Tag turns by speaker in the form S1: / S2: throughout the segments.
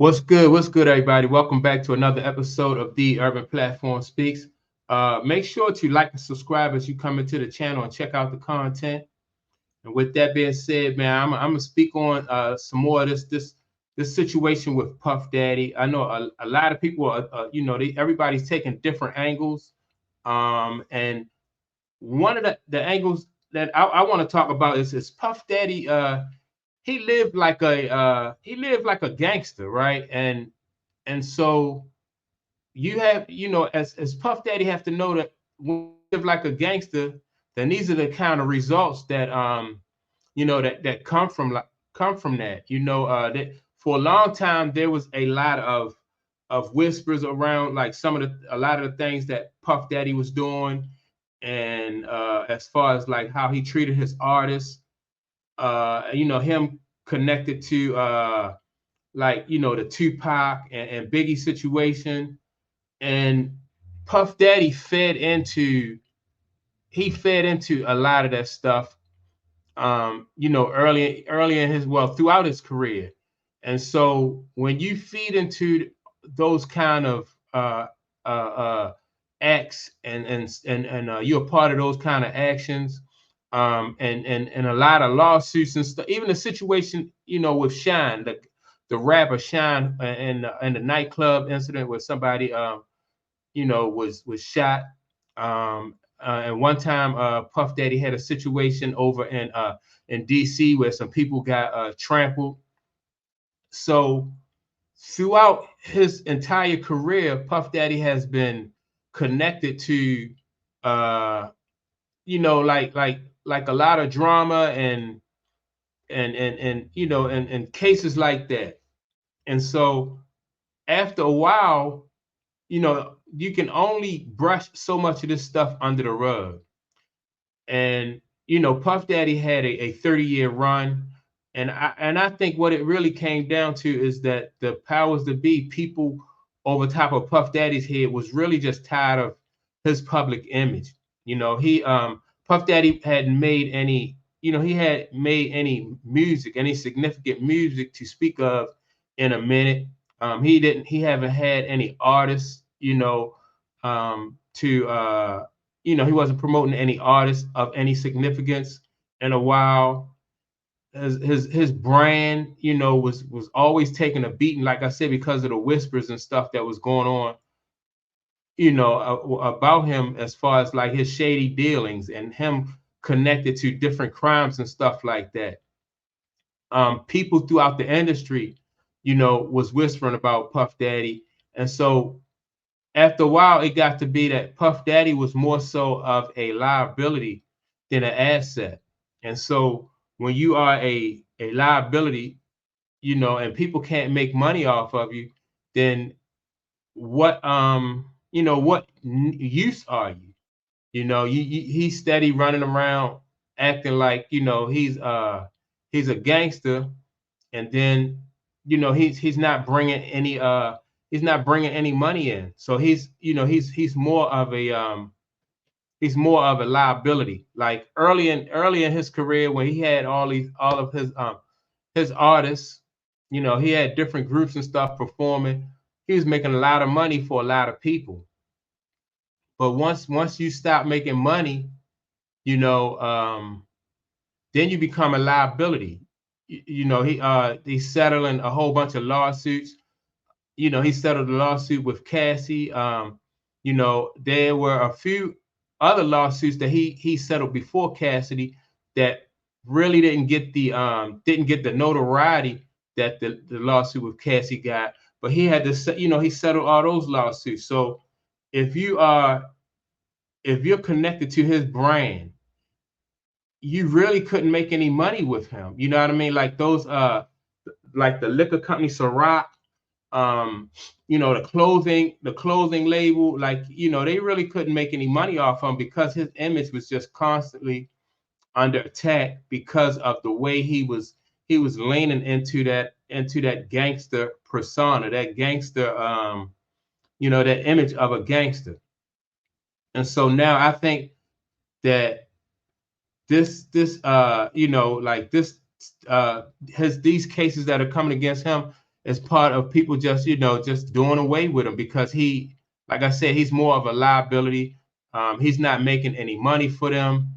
S1: What's good? What's good, everybody? Welcome back to another episode of The Urban Platform Speaks. Make sure to like and subscribe as you come into the channel and check out the content. And with that being said, man, I'm gonna speak on some more of this situation with Puff Daddy. I know a lot of people are, everybody's taking different angles. And one of the angles that I want to talk about is Puff Daddy. He lived like a gangster, right? And so you have, as Puff Daddy have to know that when you live like a gangster, then these are the kind of results that that come from that. That for a long time there was a lot of whispers around like a lot of the things that Puff Daddy was doing, and as far as like how he treated his artists, him connected to the Tupac and Biggie situation, and Puff Daddy fed into a lot of that stuff, early in throughout his career. And so when you feed into those kind of acts, and you're a part of those kind of actions, and a lot of lawsuits and stuff, even the situation, with Shine, the rapper Shine, and the nightclub incident where somebody was shot. And one time, Puff Daddy had a situation over in DC where some people got trampled. So throughout his entire career, Puff Daddy has been connected to like a lot of drama and cases like that. And so after a while, you can only brush so much of this stuff under the rug. And Puff Daddy had a 30-year run. And I think what it really came down to is that the powers that be, people over top of Puff Daddy's head, was really just tired of his public image. He Puff Daddy hadn't made any, he had made any significant music to speak of in a minute. He haven't had any artists, he wasn't promoting any artists of any significance in a while. His brand, was always taking a beating, like I said, because of the whispers and stuff that was going on, about him, as far as like his shady dealings and him connected to different crimes and stuff like that. People throughout the industry, was whispering about Puff Daddy. And so after a while, it got to be that Puff Daddy was more so of a liability than an asset. And so when you are a liability, and people can't make money off of you, then what use are you? He's steady running around acting like he's a gangster, and then he's not bringing any money in. So he's more of a liability. Like early in his career, when he had all of his artists, he had different groups and stuff performing. He was making a lot of money for a lot of people. But once you stop making money, you know, um, then you become a liability. He's settling a whole bunch of lawsuits. He settled a lawsuit with Cassie. There were a few other lawsuits that he settled before Cassidy that really didn't get the notoriety that the lawsuit with Cassie got. But he had to, he settled all those lawsuits. So if you're connected to his brand, you really couldn't make any money with him. You know what I mean? Like those like the liquor company Ciroc, the clothing label, like, they really couldn't make any money off him because his image was just constantly under attack because of the way he was leaning into that gangster persona, that gangster, that image of a gangster. And so now I think that this like this has these cases that are coming against him, is part of people just, just doing away with him because he, like I said, he's more of a liability. He's not making any money for them.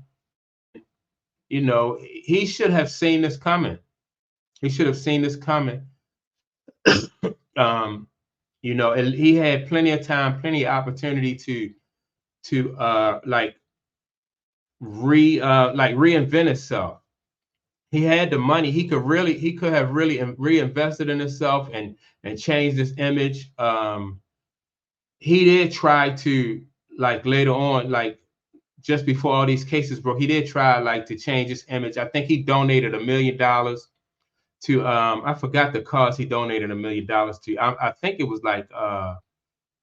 S1: He should have seen this coming. He should have seen this coming. um, he had plenty of time, plenty of opportunity to reinvent himself. He had the money. He could have really reinvested in himself and changed his image. He did try to, like, later on, like just before all these cases broke, he did try like to change his image. I think he donated $1 million to I forgot the cause he donated $1 million to. I think it was like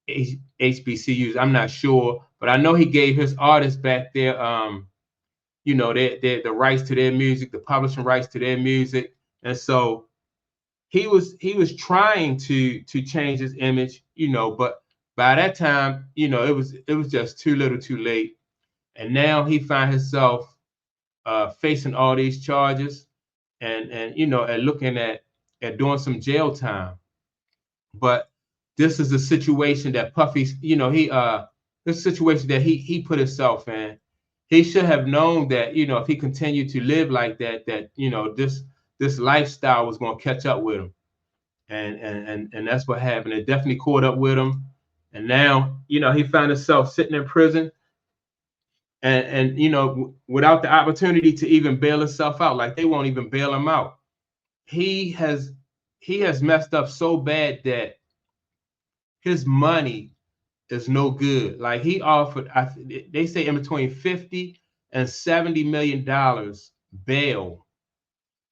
S1: HBCUs. I'm not sure, but I know he gave his artists back their the rights to their music, the publishing rights to their music. And so he was trying to change his image, but by that time, it was just too little too late. And now he found himself facing all these charges and looking at doing some jail time. But this is a situation that Puffy's, this situation that he put himself in. He should have known that, if he continued to live like that, this lifestyle was going to catch up with him. And that's what happened. It definitely caught up with him. And now, he found himself sitting in prison and without the opportunity to even bail himself out. Like, they won't even bail him out. He has messed up so bad that his money is no good. Like, he offered, they say, in between $50 and $70 million bail,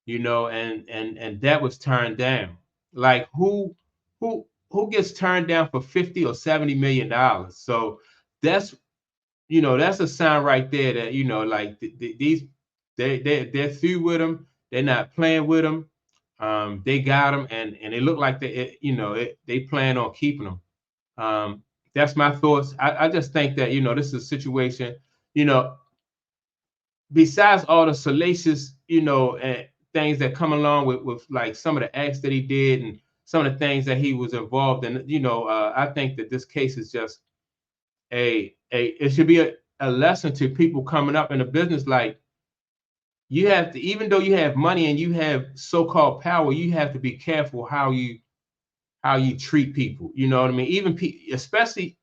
S1: and that was turned down. Like, who gets turned down for $50 or $70 million? So that's that's a sign right there that like these they're through with him. They're not playing with him. They got him, and it looked like they plan on keeping him. That's my thoughts. I just think that this is a situation. Besides all the salacious things that come along with like some of the acts that he did and some of the things that he was involved in, I think that this case is just it should be a lesson to people coming up in the business. Like, you have to, even though you have money and you have so-called power, you have to be careful how you treat people. You know what I mean? Even especially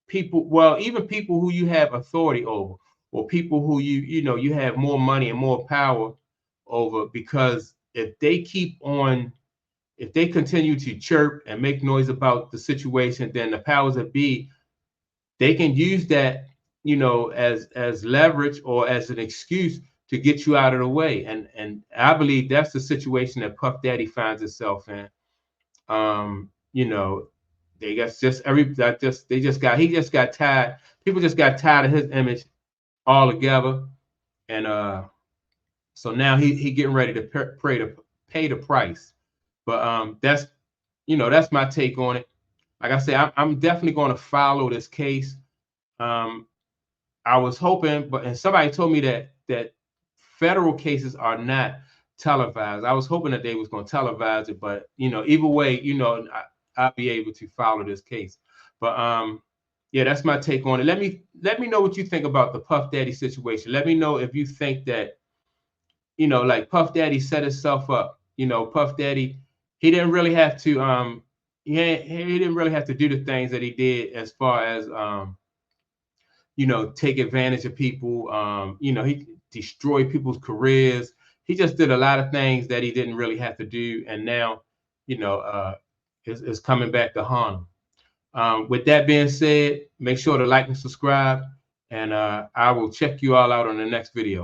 S1: people, well, even people who you have authority over, or people who you have more money and more power over, because if they continue to chirp and make noise about the situation, then the powers that be, they can use that, as leverage or as an excuse to get you out of the way. And I believe that's the situation that Puff Daddy finds himself in. They he just got tired. People just got tired of his image altogether. And so now he getting ready to pay the price. But that's my take on it. Like I said, I'm definitely going to follow this case. I was hoping, and somebody told me that federal cases are not televised. I was hoping that they was going to televise it, but either way, I'll be able to follow this case. But yeah, that's my take on it. Let me know what you think about the Puff Daddy situation. Let me know if you think that like Puff Daddy set himself up. Puff Daddy, he didn't really have to he didn't really have to do the things that he did, as far as take advantage of people. He destroyed people's careers. He just did a lot of things that he didn't really have to do, and now is coming back to haunt him. With that being said, make sure to like and subscribe, and I will check you all out on the next video.